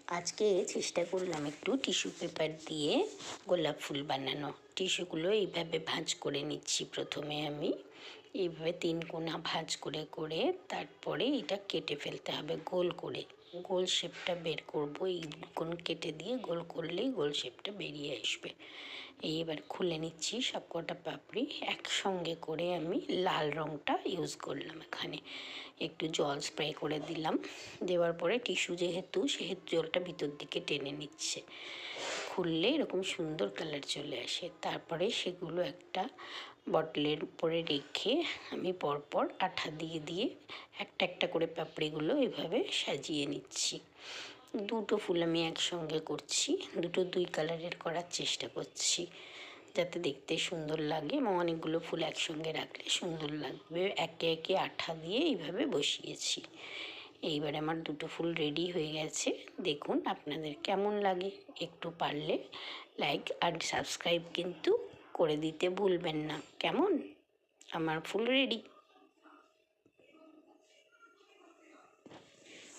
আজকে চেষ্টা করলাম একটু টিস্যু পেপার দিয়ে গোলাপ ফুল বানানো। টিস্যুগুলো এইভাবে ভাঁজ করে নিচ্ছি। প্রথমে আমি এইভাবে 3 কোনা ভাঁজ করে করে তারপরে এটা কেটে ফেলতে হবে গোল করে। গোল শেপটা বের করবো, এই কোণ কেটে দিয়ে গোল করলেই গোল শেপটা বেরিয়ে আসবে। এবার খুলে নিচ্ছি সব কটা পাপড়ি। একসঙ্গে করে আমি লাল রঙটা ইউজ করলাম। এখানে একটু জল স্প্রে করে দিলাম। দেওয়ার পরে টিস্যু সেহেতু জলটা ভিতর দিকে টেনে নিচ্ছে। খুললে এরকম সুন্দর কালার চলে আসে। তারপরে সেগুলো একটা বটলের উপরে রেখে আমি পরপর আঠা দিয়ে দিয়ে একটা একটা করে পাপড়িগুলো এভাবে সাজিয়ে নিচ্ছি। দুটো ফুল আমি একসঙ্গে করছি, দুটো 2 কালারের করার চেষ্টা করছি যাতে দেখতে সুন্দর লাগে, এবং অনেকগুলো ফুল একসঙ্গে রাখলে সুন্দর লাগবে। একে একে আঠা দিয়ে এইভাবে বসিয়েছি। এইবার আমার দুটো ফুল রেডি হয়ে গেছে। দেখুন আপনাদের কেমন লাগে। একটু পারলে লাইক আর সাবস্ক্রাইব কিন্তু করে দিতে ভুলবেন না। কেমন? আমার ফুল রেডি।